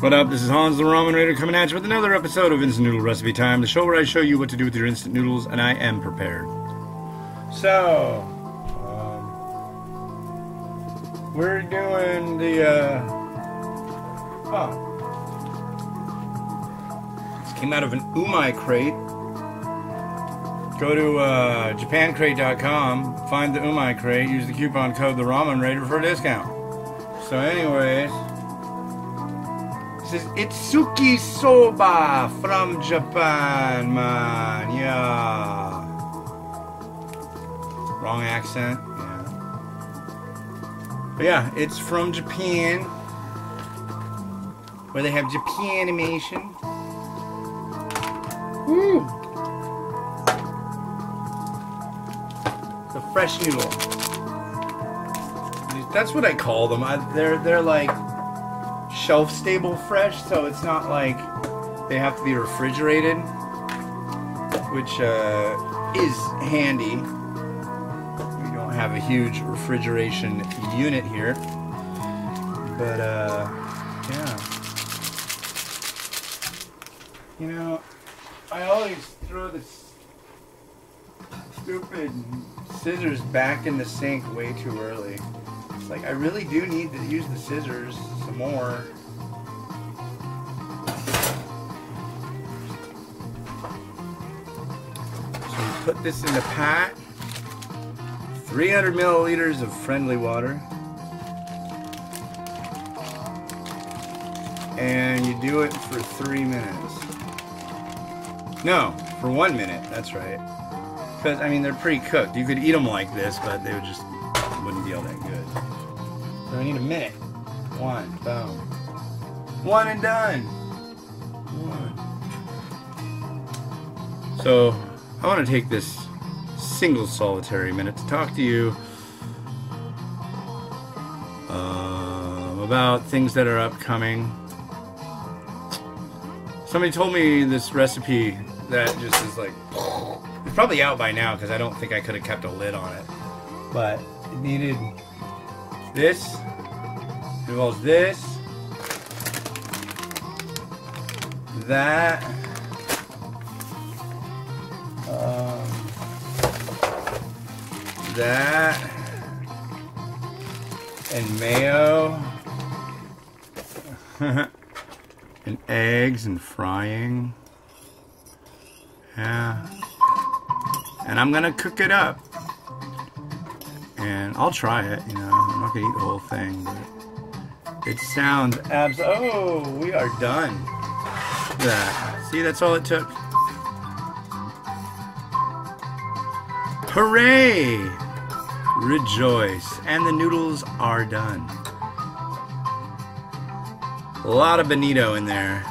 What up? This is Hans the Ramen Raider coming at you with another episode of Instant Noodle Recipe Time, the show where I show you what to do with your instant noodles, and I am prepared. So, we're doing the, this came out of an umai crate. Go to japancrate.com, find the umai crate, use the coupon code the Ramen Raider for a discount. So anyways, this is Itsuki Soba from Japan, man. Yeah. Wrong accent. Yeah. But yeah, it's from Japan, where they have Japanimation. Woo! The fresh noodle. That's what I call them. They're like shelf stable fresh, so it's not like they have to be refrigerated, which is handy. We don't have a huge refrigeration unit here, but yeah. You know, I always throw this stupid scissors back in the sink way too early. It's like I really do need to use the scissors some more. So we put this in the pot. 300 milliliters of friendly water. And you do it for 3 minutes. No, for 1 minute, that's right. Because, I mean, they're pre-cooked. You could eat them like this, but they wouldn't be all that good. So I need a minute. One, boom. One and done. One. So, I want to take this single solitary minute to talk to you about things that are upcoming. Somebody told me this recipe that just is like... It's probably out by now because I don't think I could have kept a lid on it. But it needed this. It involves this. That. That. And mayo. And eggs and frying. Yeah. And I'm gonna cook it up, and I'll try it. You know, I'm not gonna eat the whole thing, but it sounds oh, we are done. Look at that. See, that's all it took. Hooray! Rejoice! And the noodles are done. A lot of bonito in there.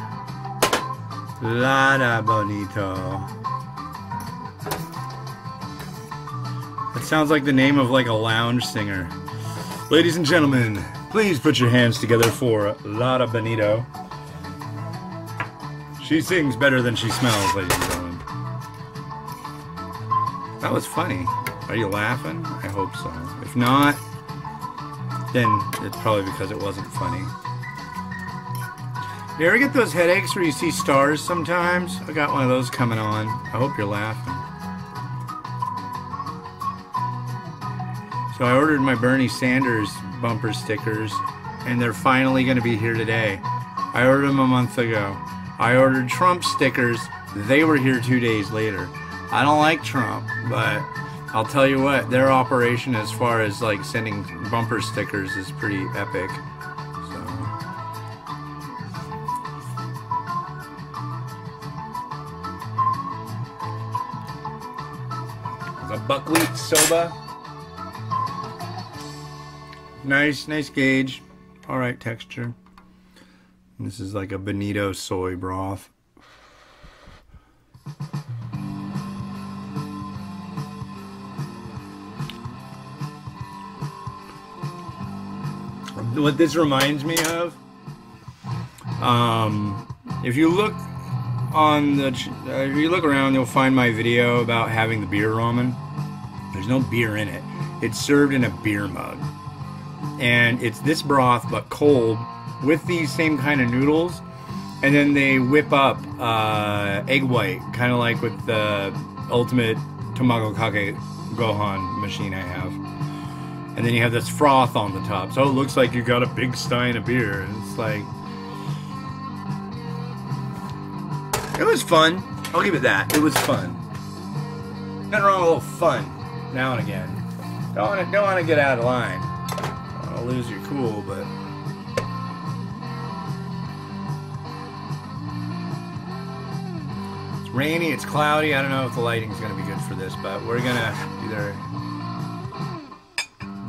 Lotta bonito. It sounds like the name of like a lounge singer. Ladies and gentlemen, please put your hands together for Lotta Bonito. She sings better than she smells, ladies and gentlemen. That was funny. Are you laughing? I hope so. If not, then it's probably because it wasn't funny. You ever get those headaches where you see stars sometimes? I got one of those coming on. I hope you're laughing. So I ordered my Bernie Sanders bumper stickers, and they're finally going to be here today. I ordered them a month ago. I ordered Trump stickers. They were here 2 days later. I don't like Trump, but I'll tell you what, their operation as far as like sending bumper stickers is pretty epic. So. It's a buckwheat soba. Nice gauge. Alright texture. And this is like a bonito soy broth. What this reminds me of, if you look on the, if you look around, you'll find my video about having the beer ramen. There's no beer in it. It's served in a beer mug. And it's this broth, but cold, with these same kind of noodles, and then they whip up egg white, kind of like with the ultimate tamago kake gohan machine I have. And then you have this froth on the top, so it looks like you got a big stein of beer. And it's like, it was fun. I'll give it that. It was fun. Nothing wrong with a little fun now and again. Don't want to get out of line. Don't want to lose your cool, but it's rainy. It's cloudy. I don't know if the lighting's going to be good for this, but we're gonna either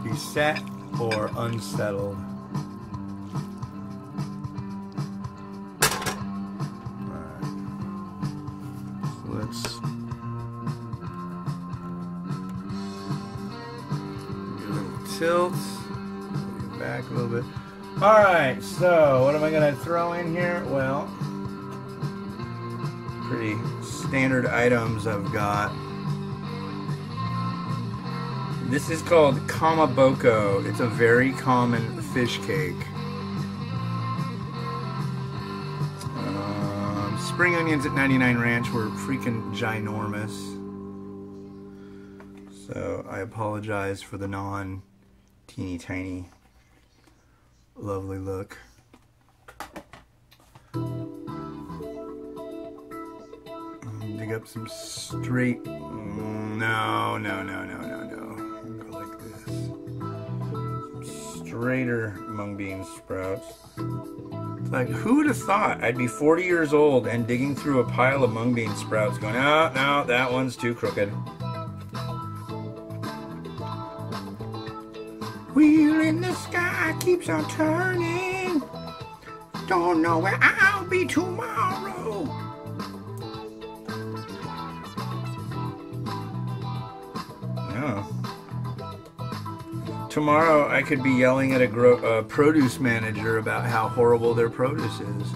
be set or unsettled. Alright. So let's do a little tilt. Move back a little bit. Alright, so what am I going to throw in here? Well, pretty standard items I've got. This is called kamaboko. It's a very common fish cake. Spring onions at 99 Ranch were freaking ginormous. So I apologize for the non-teeny tiny lovely look. Dig up some straight... No. Go like this. Straighter mung bean sprouts. Like, who would have thought I'd be 40 years old and digging through a pile of mung bean sprouts going, oh, no, that one's too crooked. Wheel in the sky keeps on turning. Don't know where I'll be tomorrow. No. Tomorrow I could be yelling at a produce manager about how horrible their produce is.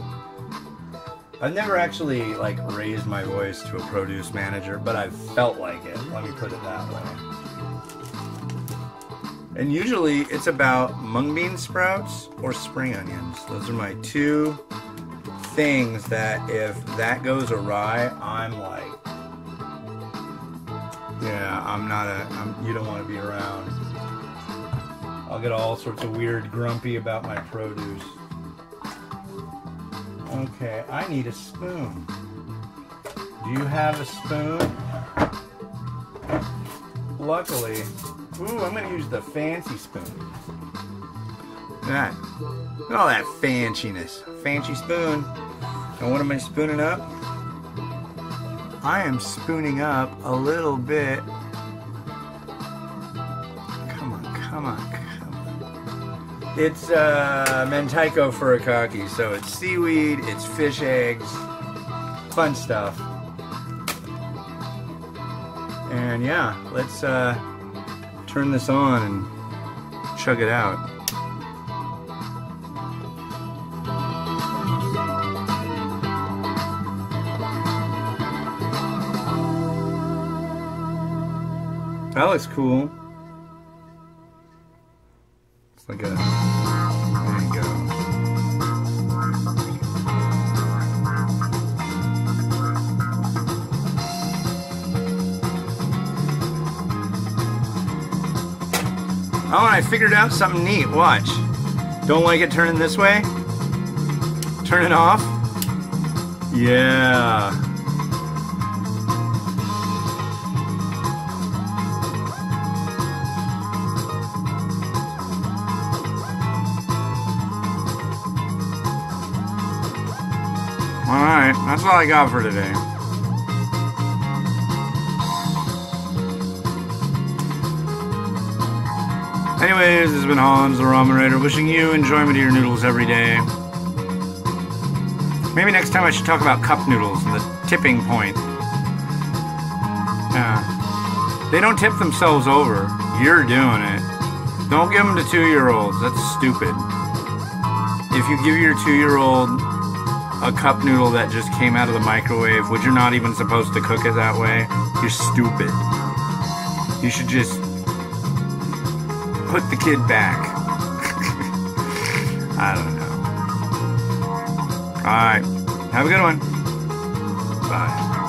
I've never actually like raised my voice to a produce manager, but I've felt like it. Let me put it that way. And usually it's about mung bean sprouts or spring onions. Those are my two things that if that goes awry, I'm like, yeah, you don't want to be around. I'll get all sorts of weird grumpy about my produce. Okay, I need a spoon. Do you have a spoon? Luckily, ooh, I'm going to use the fancy spoon. Look at that. Look at all that fanciness. Fancy spoon. And what am I spooning up? I am spooning up a little bit. Come on. It's mentaiko furikake, so it's seaweed, it's fish eggs, fun stuff. And yeah, let's turn this on and chug it out. That looks cool. It's like a... There you go. Oh, I figured out something neat. Watch. Don't like it turning this way? Turn it off? Yeah. Alright, that's all I got for today. Anyways, this has been Hans, the Ramen Raider, wishing you enjoyment of your noodles every day. Maybe next time I should talk about cup noodles and the tipping point. Yeah. They don't tip themselves over. You're doing it. Don't give them to 2-year-olds. That's stupid. If you give your 2-year-old a cup noodle that just came out of the microwave, which you're not even supposed to cook it that way, you're stupid. You should just put the kid back. I don't know. All right. Have a good one. Bye.